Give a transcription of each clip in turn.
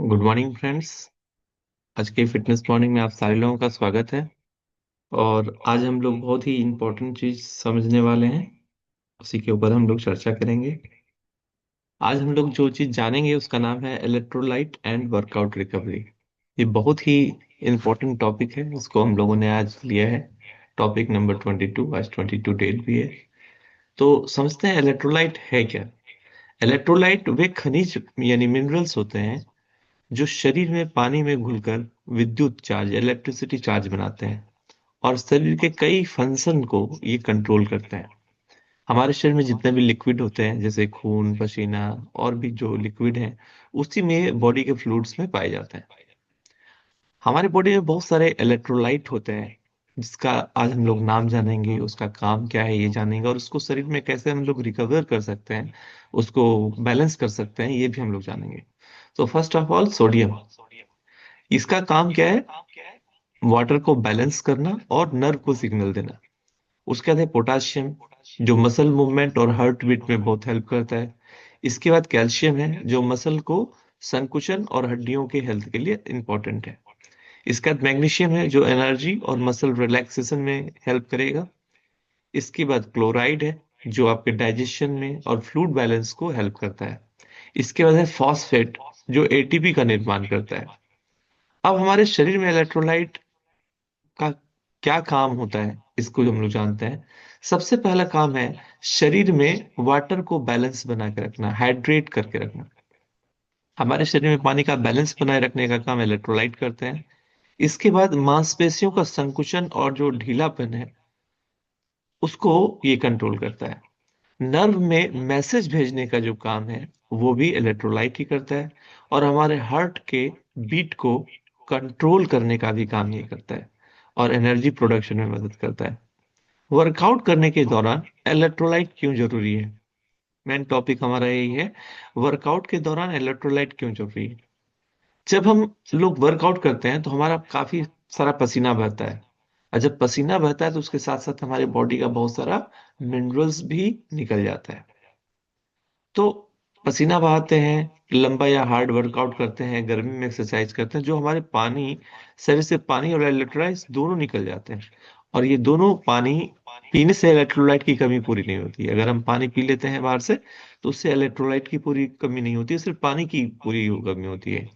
Good morning friends. आज के fitness morning में आप सारे लोगों का स्वागत है। और आज हम लोग बहुत ही इम्पोर्टेंट चीज समझने वाले हैं, उसी के ऊपर हम लोग चर्चा करेंगे। आज हम लोग जो चीज जानेंगे उसका नाम है इलेक्ट्रोलाइट एंड वर्कआउट रिकवरी। ये बहुत ही इम्पोर्टेंट टॉपिक है, इसको हम लोगों ने आज लिया है। टॉपिक नंबर 22, आज 22 डेट भी है। तो समझते हैं इलेक्ट्रोलाइट है क्या। इलेक्ट्रोलाइट वे खनिज यानी मिनरल्स होते हैं जो शरीर में पानी में घुलकर विद्युत चार्ज इलेक्ट्रिसिटी चार्ज बनाते हैं और शरीर के कई फंक्शन को ये कंट्रोल करते हैं। हमारे शरीर में जितने भी लिक्विड होते हैं जैसे खून, पसीना और भी जो लिक्विड हैं, उसी में बॉडी के फ्लूइड्स में पाए जाते हैं। हमारे बॉडी में बहुत सारे इलेक्ट्रोलाइट होते हैं जिसका आज हम लोग नाम जानेंगे, उसका काम क्या है ये जानेंगे, और उसको शरीर में कैसे हम लोग रिकवर कर सकते हैं, उसको बैलेंस कर सकते हैं, ये भी हम लोग जानेंगे। तो फर्स्ट ऑफ ऑल सोडियम। इसका काम क्या है? वाटर को बैलेंस करना और नर्व को सिग्नल देना। उसके बाद है पोटाशियम, जो मसल मूवमेंट और हार्ट बीट में बहुत हेल्प करता है। इसके बाद कैल्शियम है, जो मसल को संकुचन और हड्डियों के हेल्थ के लिए इंपॉर्टेंट है। इसके बाद मैग्नीशियम है, जो एनर्जी और मसल रिलैक्सेशन में हेल्प करेगा। इसके बाद क्लोराइड है, जो आपके डाइजेशन में और फ्लूइड बैलेंस को हेल्प करता है। इसके बाद है फॉस्फेट, जो एटीपी का निर्माण करता है। अब हमारे शरीर में इलेक्ट्रोलाइट का क्या काम होता है, इसको हम लोग जानते हैं। सबसे पहला काम है शरीर में वाटर को बैलेंस बना के रखना, हाइड्रेट करके रखना। हमारे शरीर में पानी का बैलेंस बनाए रखने का काम इलेक्ट्रोलाइट करते हैं। इसके बाद मांसपेशियों का संकुचन और जो ढीलापन है उसको ये कंट्रोल करता है। नर्व में मैसेज भेजने का जो काम है वो भी इलेक्ट्रोलाइट ही करता है। और हमारे हार्ट के बीट को कंट्रोल करने का भी काम ये करता है और एनर्जी प्रोडक्शन में मदद करता है। वर्कआउट करने के दौरान इलेक्ट्रोलाइट क्यों जरूरी है? मेन टॉपिक हमारा यही है, वर्कआउट के दौरान इलेक्ट्रोलाइट क्यों जरूरी है। जब हम लोग वर्कआउट करते हैं तो हमारा काफी सारा पसीना बहता है, और जब पसीना बहता है तो उसके साथ साथ हमारे बॉडी का बहुत सारा मिनरल्स भी निकल जाता है। तो पसीना बहाते हैं, लंबा या हार्ड वर्कआउट करते हैं, गर्मी में एक्सरसाइज करते हैं, जो हमारे पानी, शरीर से पानी और इलेक्ट्रोलाइट्स दोनों निकल जाते हैं। और ये दोनों पानी पीने से इलेक्ट्रोलाइट की कमी पूरी नहीं होती है। अगर हम पानी पी लेते हैं बाहर से तो उससे इलेक्ट्रोलाइट की पूरी कमी नहीं होती है, सिर्फ पानी की पूरी कमी होती है।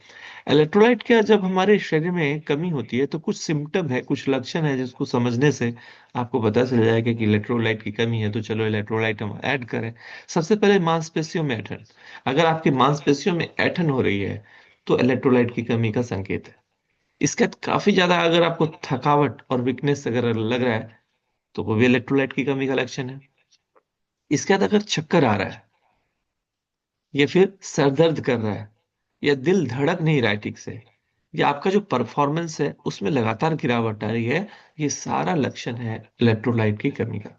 इलेक्ट्रोलाइट क्या, जब हमारे शरीर में कमी होती है तो कुछ सिम्टम है, कुछ लक्षण है जिसको समझने से आपको पता चल जाएगा कि इलेक्ट्रोलाइट की कमी है, तो चलो इलेक्ट्रोलाइट हम ऐड करें। सबसे पहले मांसपेशियों में ऐंठन। अगर आपकी मांसपेशियों में ऐंठन हो रही है तो इलेक्ट्रोलाइट की कमी का संकेत है। इसके बाद काफी ज्यादा अगर आपको थकावट और वीकनेस अगर लग रहा है तो वो भी इलेक्ट्रोलाइट की कमी का लक्षण है। इसके बाद अगर चक्कर आ रहा है या फिर सर दर्द कर रहा है या दिल धड़क नहीं रहा है ठीक से, या आपका जो परफॉर्मेंस है उसमें लगातार गिरावट आ रही है, ये सारा लक्षण है इलेक्ट्रोलाइट की कमी का।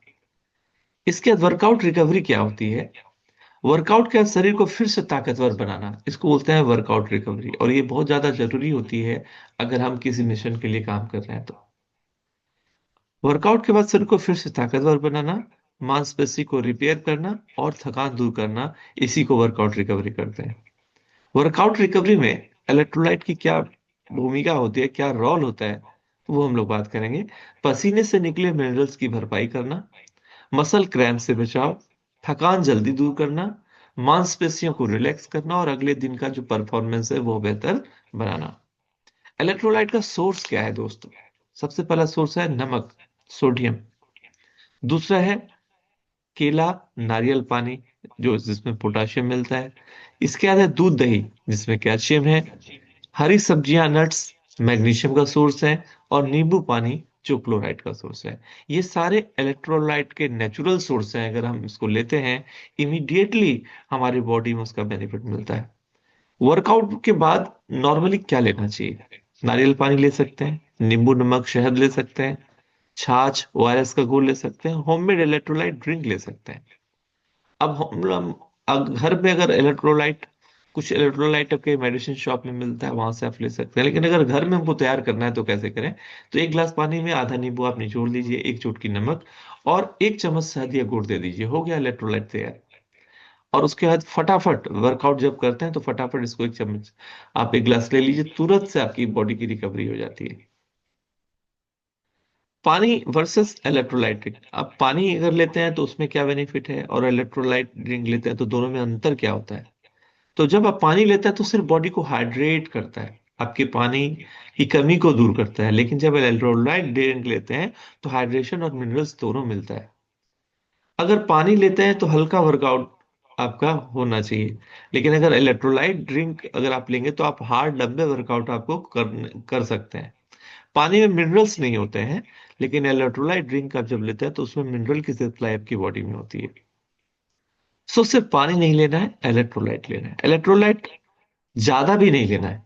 इसके बाद वर्कआउट रिकवरी क्या होती है? वर्कआउट के बाद शरीर को फिर से ताकतवर बनाना, इसको बोलते हैं वर्कआउट रिकवरी, और ये बहुत ज्यादा जरूरी होती है अगर हम किसी मिशन के लिए काम कर रहे हैं तो। वर्कआउट के बाद शरीर को फिर से ताकतवर बनाना, मांसपेशी को रिपेयर करना और थकान दूर करना, इसी को वर्कआउट रिकवरी करते हैं। वर्कआउट रिकवरी में इलेक्ट्रोलाइट की क्या भूमिका होती है, क्या रोल होता है, वो हम लोग बात करेंगे। पसीने से निकले मिनरल्स की भरपाई करना, मसल क्रैम्प से बचाव, थकान जल्दी दूर करना, मांसपेशियों को रिलैक्स करना और अगले दिन का जो परफॉर्मेंस है वो बेहतर बनाना। इलेक्ट्रोलाइट का सोर्स क्या है दोस्तों? सबसे पहला सोर्स है नमक, सोडियम। दूसरा है केला, नारियल पानी, जो जिसमें पोटाशियम मिलता है। इसके बाद है दूध दही, जिसमें कैल्शियम है। हरी सब्जियां, नट्स, मैग्नीशियम का सोर्स है। और नींबू पानी, जो क्लोराइड का सोर्स है। ये सारे इलेक्ट्रोलाइट के नेचुरल सोर्स हैं, अगर हम इसको लेते हैं इमीडिएटली हमारी बॉडी में उसका बेनिफिट मिलता है। वर्कआउट के बाद नॉर्मली क्या लेना चाहिए? नारियल पानी ले सकते हैं, नींबू नमक शहद ले सकते हैं, छाछ ओआरएस का घोल ले सकते हैं, होममेड इलेक्ट्रोलाइट ड्रिंक ले सकते हैं। अब हम लोग घर में अगर इलेक्ट्रोलाइट, कुछ इलेक्ट्रोलाइट आपके मेडिसिन शॉप में मिलता है, वहां से आप ले सकते हैं। लेकिन अगर घर में हमको तैयार करना है तो कैसे करें? तो एक गिलास पानी में आधा नींबू आप निचोड़ लीजिए, एक चुटकी नमक और एक चम्मच शहद या गुड़ दे दीजिए, हो गया इलेक्ट्रोलाइट तैयार। और उसके बाद फटाफट वर्कआउट जब करते हैं तो फटाफट इसको 1 चम्मच आप एक गिलास ले लीजिए, तुरंत से आपकी बॉडी की रिकवरी हो जाती है। पानी वर्सेस इलेक्ट्रोलाइट ड्रिंक, अब पानी अगर लेते हैं तो उसमें क्या बेनिफिट है, और इलेक्ट्रोलाइट ड्रिंक लेते हैं तो दोनों में अंतर क्या होता है। तो जब आप पानी लेते हैं तो सिर्फ बॉडी को हाइड्रेट करता है, आपके पानी की कमी को दूर करता है, लेकिन जब इलेक्ट्रोलाइट ड्रिंक लेते हैं तो हाइड्रेशन और मिनरल्स दोनों मिलता है। अगर पानी लेते हैं तो हल्का वर्कआउट आपका होना चाहिए, लेकिन अगर इलेक्ट्रोलाइट ड्रिंक अगर आप लेंगे तो आप हार्ड लंबे वर्कआउट आपको कर सकते हैं। पानी में मिनरल्स नहीं होते हैं, लेकिन इलेक्ट्रोलाइट ड्रिंक आप जब लेते हैं तो उसमें मिनरल की सप्लाई आपकी बॉडी में होती है। सो सिर्फ पानी नहीं लेना है, इलेक्ट्रोलाइट लेना है। इलेक्ट्रोलाइट ज्यादा भी नहीं लेना है,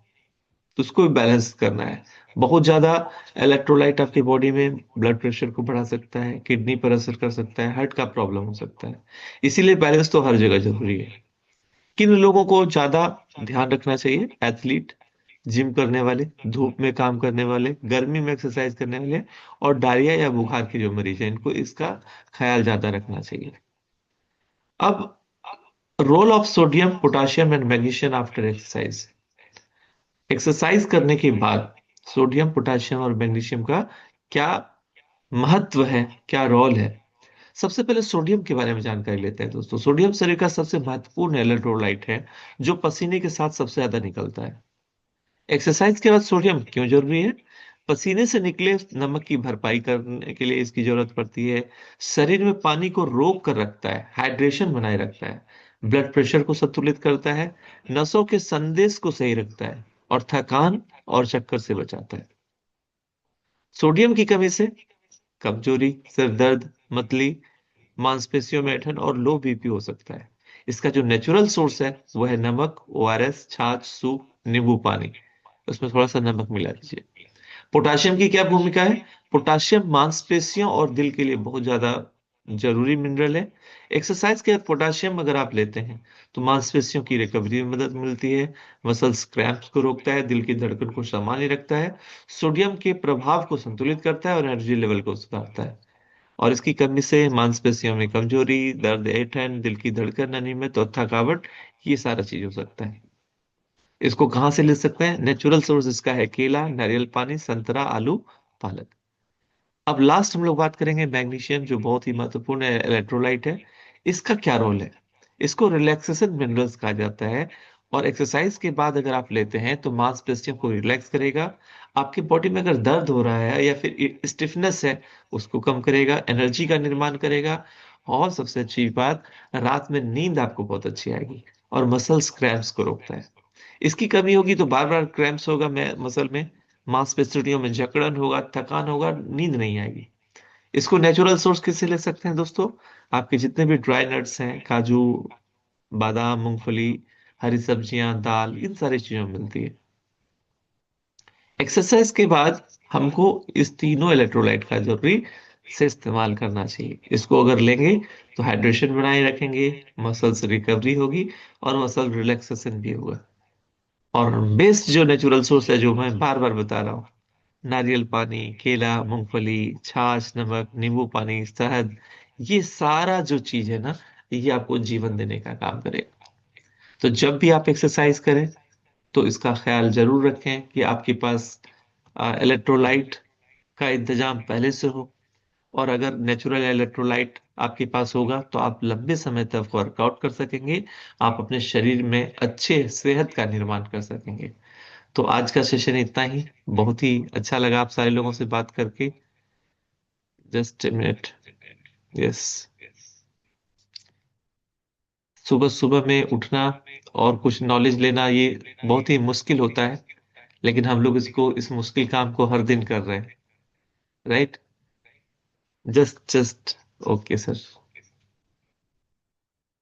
तो उसको बैलेंस करना है। बहुत ज्यादा इलेक्ट्रोलाइट आपकी बॉडी में ब्लड प्रेशर को बढ़ा सकता है, किडनी पर असर कर सकता है, हार्ट का प्रॉब्लम हो सकता है। इसीलिए बैलेंस तो हर जगह जरूरी है। किन लोगों को ज्यादा ध्यान रखना चाहिए? एथलीट, जिम करने वाले, धूप में काम करने वाले, गर्मी में एक्सरसाइज करने वाले, और डायरिया या बुखार के जो मरीज हैं, इनको इसका ख्याल ज्यादा रखना चाहिए। अब role of sodium potassium and magnesium after exercise. Exercise करने के बाद सोडियम पोटाशियम और मैग्नीशियम का क्या महत्व है, क्या रोल है। सबसे पहले सोडियम के बारे में जानकारी लेते हैं दोस्तों। सोडियम शरीर का सबसे महत्वपूर्ण इलेक्ट्रोलाइट है, जो पसीने के साथ सबसे ज्यादा निकलता है। एक्सरसाइज के बाद सोडियम क्यों जरूरी है? पसीने से निकले नमक की भरपाई करने के लिए इसकी जरूरत पड़ती है। शरीर में पानी को रोक कर रखता है, हाइड्रेशन बनाए रखता है। ब्लड प्रेशर को संतुलित करता है, नसों के संदेश को सही रखता है, और थकान और चक्कर से बचाता है। सोडियम की कमी से कमजोरी, सिर दर्द, मतली, मांसपेशियों में ऐंठन और लो बीपी हो सकता है। इसका जो नेचुरल सोर्स है वो है नमक, ओआरएस, छाछ, सूप, नींबू पानी। उसमें थोड़ा सा नमक मिला दीजिए। पोटाशियम की क्या भूमिका है? पोटाशियम मांसपेशियों और दिल के लिए बहुत ज्यादा जरूरी मिनरल है। एक्सरसाइज के बाद पोटाशियम अगर आप लेते हैं तो मांसपेशियों की रिकवरी में मदद मिलती है, मसल्स क्रैम्प्स को रोकता है, दिल की धड़कन को सामान्य रखता है, सोडियम के प्रभाव को संतुलित करता है और एनर्जी लेवल को सुधारता है। और इसकी कमी से मांसपेशियों में कमजोरी, दर्द, ऐंठन, दिल की धड़कन, अनियमित और थकावट, ये सारा चीज हो सकता है। इसको कहाँ से ले सकते हैं? नेचुरल सोर्स इसका है केला, नारियल पानी, संतरा, आलू, पालक। अब लास्ट हम लोग बात करेंगे मैग्नीशियम, जो बहुत ही महत्वपूर्ण इलेक्ट्रोलाइट है। इसका क्या रोल है? इसको रिलैक्सेशन मिनरल्स कहा जाता है, और एक्सरसाइज के बाद अगर आप लेते हैं तो मांसपेशियों को रिलैक्स करेगा। आपकी बॉडी में अगर दर्द हो रहा है या फिर स्टिफनेस है, उसको कम करेगा, एनर्जी का निर्माण करेगा, और सबसे अच्छी बात, रात में नींद आपको बहुत अच्छी आएगी, और मसल्स क्रैम्प्स को रोकता है। इसकी कमी होगी तो बार बार क्रैम्प्स होगा मसल में, मांसपेशियों में जकड़न होगा, थकान होगा, नींद नहीं आएगी। इसको नेचुरल सोर्स किससे ले सकते हैं दोस्तों? आपके जितने भी ड्राई नट्स हैं, काजू, बादाम, मूंगफली, हरी सब्जियां, दाल, इन सारी चीजों में मिलती है। एक्सरसाइज के बाद हमको इस तीनों इलेक्ट्रोलाइट का जरूरी से इस्तेमाल करना चाहिए। इसको अगर लेंगे तो हाइड्रेशन बनाए रखेंगे, मसल्स रिकवरी होगी, और मसल रिलैक्सेशन भी होगा। और बेस्ट जो नेचुरल सोर्स है, जो मैं बार बार बता रहा हूँ, नारियल पानी, केला, मूंगफली, छाछ, नमक, नींबू पानी, शहद, ये सारा जो चीज है ना, ये आपको जीवन देने का काम करेगा। तो जब भी आप एक्सरसाइज करें तो इसका ख्याल जरूर रखें कि आपके पास इलेक्ट्रोलाइट का इंतजाम पहले से हो। और अगर नेचुरल इलेक्ट्रोलाइट आपके पास होगा तो आप लंबे समय तक वर्कआउट कर सकेंगे, आप अपने शरीर में अच्छे सेहत का निर्माण कर सकेंगे। तो आज का सेशन इतना ही। बहुत ही अच्छा लगा आप सारे लोगों से बात करके। Just a minute. यस। सुबह सुबह में उठना और कुछ नॉलेज लेना, ये बहुत ही मुश्किल होता है, लेकिन हम लोग इसको, इस मुश्किल काम को हर दिन कर रहे हैं। राइट। Just okay sir.